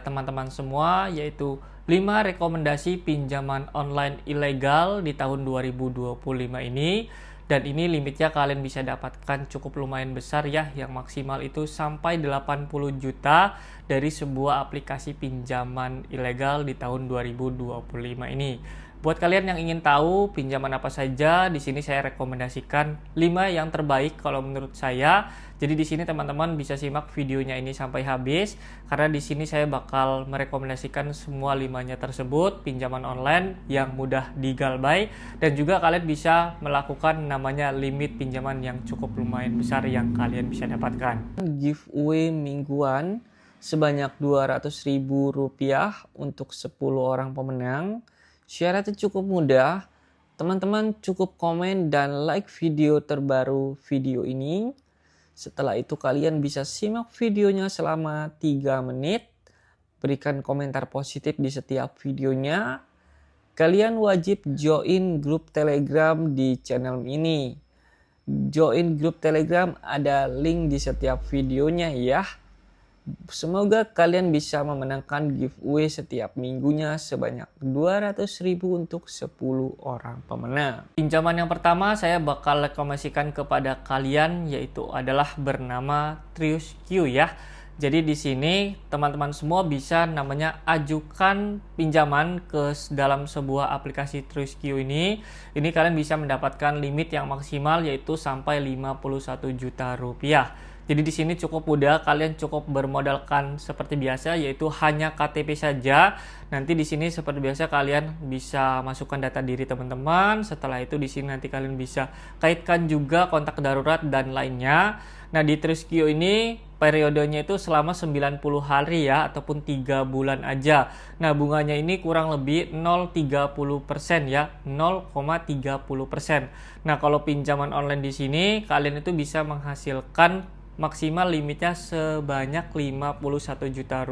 Teman-teman semua, yaitu 5 rekomendasi pinjaman online ilegal di tahun 2025 ini. Dan ini limitnya kalian bisa dapatkan cukup lumayan besar ya, yang maksimal itu sampai 80 juta dari sebuah aplikasi pinjaman ilegal di tahun 2025 ini. Buat kalian yang ingin tahu pinjaman apa saja, di sini saya rekomendasikan 5 yang terbaik kalau menurut saya. Jadi di sini teman-teman bisa simak videonya ini sampai habis, karena di sini saya bakal merekomendasikan semua 5-nya tersebut pinjaman online yang mudah digalbay, dan juga kalian bisa melakukan namanya limit pinjaman yang cukup lumayan besar yang kalian bisa dapatkan. Giveaway mingguan sebanyak Rp200.000 untuk 10 orang pemenang. Syaratnya cukup mudah, teman-teman cukup komen dan like video terbaru video ini. Setelah itu kalian bisa simak videonya selama 3 menit, berikan komentar positif di setiap videonya. Kalian wajib join grup Telegram di channel ini. Join grup Telegram ada link di setiap videonya ya. Semoga kalian bisa memenangkan giveaway setiap minggunya sebanyak Rp200.000 untuk 10 orang pemenang. Pinjaman yang pertama saya bakal rekomendasikan kepada kalian yaitu adalah bernama TriusQ ya. Jadi di sini teman-teman semua bisa namanya ajukan pinjaman ke dalam sebuah aplikasi TriusQ ini. Ini kalian bisa mendapatkan limit yang maksimal yaitu sampai Rp51 juta. Jadi di sini cukup mudah, kalian cukup bermodalkan seperti biasa yaitu hanya KTP saja. Nanti di sini seperti biasa kalian bisa masukkan data diri teman-teman. Setelah itu di sini nanti kalian bisa kaitkan juga kontak darurat dan lainnya. Nah, di TriusQ ini periodenya itu selama 90 hari ya, ataupun 3 bulan aja. Nah, bunganya ini kurang lebih 0,30% ya, 0,30%. Nah, kalau pinjaman online di sini kalian itu bisa menghasilkan maksimal limitnya sebanyak Rp51 juta.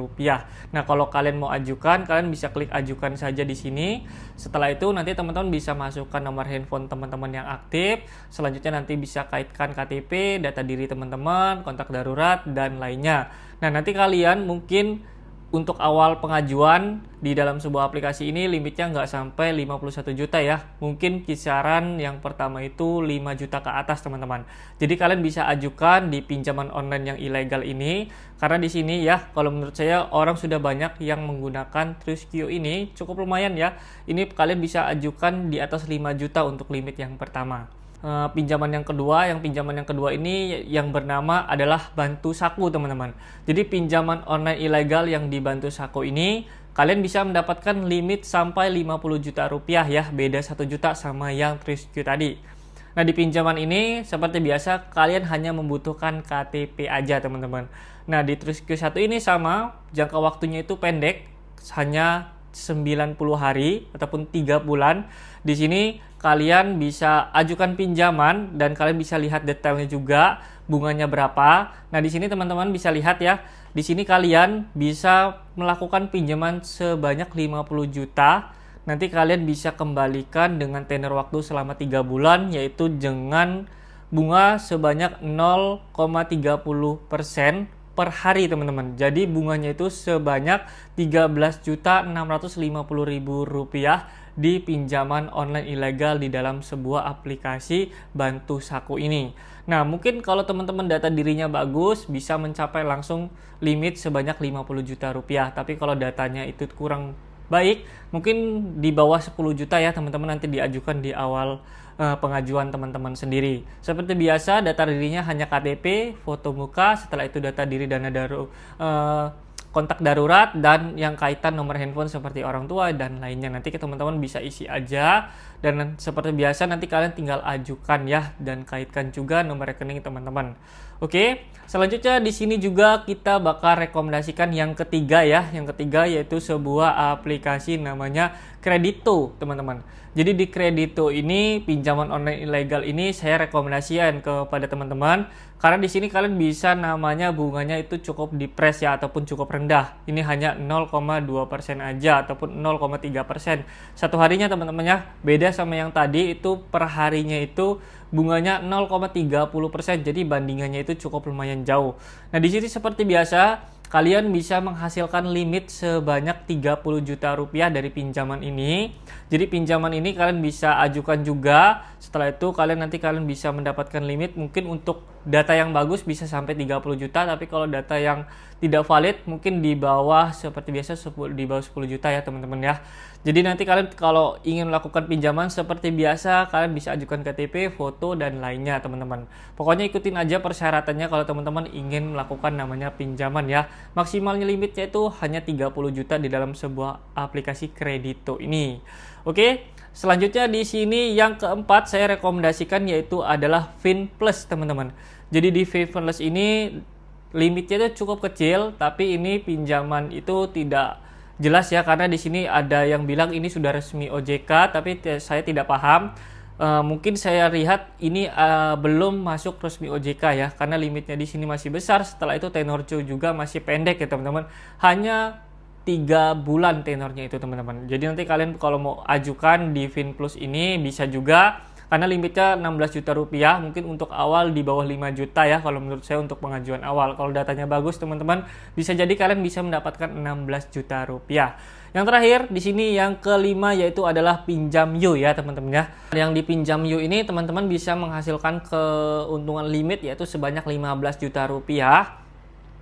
Nah, kalau kalian mau ajukan, kalian bisa klik ajukan saja di sini. Setelah itu nanti teman-teman bisa masukkan nomor handphone teman-teman yang aktif. Selanjutnya nanti bisa kaitkan KTP, data diri teman-teman, kontak darurat dan lainnya. Nah, nanti kalian mungkin untuk awal pengajuan di dalam sebuah aplikasi ini limitnya nggak sampai 51 juta ya. Mungkin kisaran yang pertama itu 5 juta ke atas teman-teman. Jadi kalian bisa ajukan di pinjaman online yang ilegal ini. Karena di sini ya, kalau menurut saya orang sudah banyak yang menggunakan TriusQ ini. Cukup lumayan ya. Ini kalian bisa ajukan di atas 5 juta untuk limit yang pertama. Pinjaman yang kedua ini yang bernama adalah Bantu Saku teman-teman. Jadi pinjaman online ilegal yang di Bantu Saku ini kalian bisa mendapatkan limit sampai Rp50 juta ya, beda 1 juta sama yang TriusQ tadi. Nah, di pinjaman ini seperti biasa kalian hanya membutuhkan KTP aja teman-teman. Nah, di TriusQ 1 ini sama, jangka waktunya itu pendek, hanya 90 hari ataupun 3 bulan. Di sini kalian bisa ajukan pinjaman dan kalian bisa lihat detailnya juga, bunganya berapa. Nah, di sini teman-teman bisa lihat ya. Di sini kalian bisa melakukan pinjaman sebanyak 50 juta. Nanti kalian bisa kembalikan dengan tenor waktu selama 3 bulan yaitu dengan bunga sebanyak 0,30% per hari teman-teman. Jadi bunganya itu sebanyak Rp13.650.000 di pinjaman online ilegal di dalam sebuah aplikasi Bantu Saku ini. Nah, mungkin kalau teman-teman data dirinya bagus bisa mencapai langsung limit sebanyak Rp50 juta. Tapi kalau datanya itu kurang baik, mungkin di bawah 10 juta ya teman-teman, nanti diajukan di awal pengajuan teman-teman sendiri. Seperti biasa data dirinya hanya KTP, foto muka, setelah itu data diri dana kontak darurat dan yang kaitan nomor handphone seperti orang tua dan lainnya. Nanti teman-teman bisa isi aja dan seperti biasa nanti kalian tinggal ajukan ya dan kaitkan juga nomor rekening teman-teman. Oke, selanjutnya di sini juga kita bakal rekomendasikan yang ketiga ya. Yang ketiga yaitu sebuah aplikasi namanya Kredito, teman-teman. Jadi di Kredito ini pinjaman online ilegal ini saya rekomendasikan kepada teman-teman karena di sini kalian bisa namanya bunganya itu cukup dipres ya ataupun cukup rendah. Ini hanya 0,2% aja ataupun 0,3%. Satu harinya teman-temannya beda sama yang tadi itu per harinya itu bunganya 0,30%. Jadi bandingannya itu cukup lumayan jauh. Nah, di sini seperti biasa kalian bisa menghasilkan limit sebanyak 30 juta rupiah dari pinjaman ini. Jadi pinjaman ini kalian bisa ajukan juga. Setelah itu nanti kalian bisa mendapatkan limit. Mungkin untuk data yang bagus bisa sampai 30 juta, tapi kalau data yang tidak valid mungkin di bawah, seperti biasa di bawah 10 juta ya teman-teman ya. Jadi nanti kalian kalau ingin melakukan pinjaman seperti biasa, kalian bisa ajukan KTP, foto, dan lainnya teman-teman. Pokoknya ikutin aja persyaratannya kalau teman-teman ingin melakukan namanya pinjaman ya. Maksimalnya limitnya itu hanya 30 juta di dalam sebuah aplikasi Kredito ini. Oke, selanjutnya di sini yang keempat saya rekomendasikan yaitu adalah FinPlus teman-teman. Jadi di FinPlus ini limitnya itu cukup kecil, tapi ini pinjaman itu tidak jelas ya, karena di sini ada yang bilang ini sudah resmi OJK, tapi saya tidak paham. Mungkin saya lihat ini belum masuk resmi OJK ya, karena limitnya di sini masih besar. Setelah itu tenor juga masih pendek ya teman-teman, hanya 3 bulan tenornya itu teman-teman. Jadi nanti kalian kalau mau ajukan di FinPlus ini bisa juga, karena limitnya 16 juta rupiah, mungkin untuk awal di bawah 5 juta ya kalau menurut saya untuk pengajuan awal. Kalau datanya bagus teman-teman, bisa jadi kalian bisa mendapatkan 16 juta rupiah. Yang terakhir di sini yang kelima yaitu adalah Pinjam.U ya teman-teman ya. Yang di Pinjam.U ini teman-teman bisa menghasilkan keuntungan limit yaitu sebanyak 15 juta rupiah.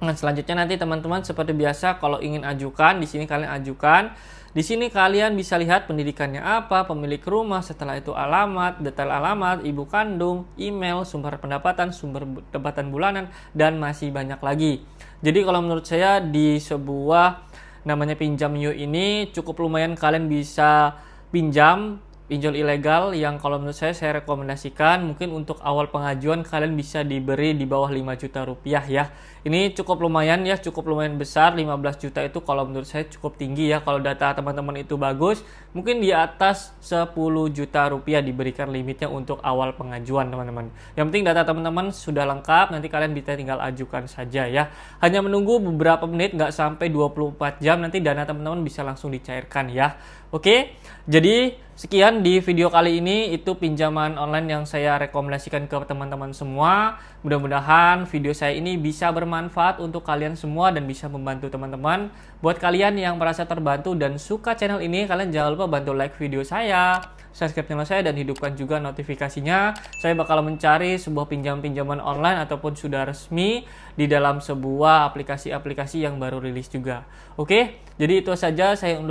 Nah, selanjutnya nanti teman-teman seperti biasa kalau ingin ajukan, di sini kalian ajukan. Di sini kalian bisa lihat pendidikannya apa, pemilik rumah, setelah itu alamat, detail alamat, ibu kandung, email, sumber pendapatan, sumber pendapatan bulanan, dan masih banyak lagi. Jadi kalau menurut saya di sebuah namanya Pinjam.U ini cukup lumayan kalian bisa pinjol ilegal yang kalau menurut saya rekomendasikan mungkin untuk awal pengajuan kalian bisa diberi di bawah 5 juta rupiah ya. Ini cukup lumayan ya, cukup lumayan besar. 15 juta itu kalau menurut saya cukup tinggi ya. Kalau data teman-teman itu bagus, mungkin di atas 10 juta rupiah diberikan limitnya untuk awal pengajuan teman-teman. Yang penting data teman-teman sudah lengkap, nanti kalian bisa tinggal ajukan saja ya. Hanya menunggu beberapa menit, nggak sampai 24 jam, nanti dana teman-teman bisa langsung dicairkan ya. Oke, jadi sekian di video kali ini, itu pinjaman online yang saya rekomendasikan ke teman-teman semua. Mudah-mudahan video saya ini bisa bermanfaat untuk kalian semua dan bisa membantu teman-teman. Buat kalian yang merasa terbantu dan suka channel ini, kalian jangan lupa bantu like video saya, subscribe channel saya, dan hidupkan juga notifikasinya. Saya bakal mencari sebuah pinjaman online ataupun sudah resmi di dalam sebuah aplikasi-aplikasi yang baru rilis juga. Oke, jadi itu saja saya undur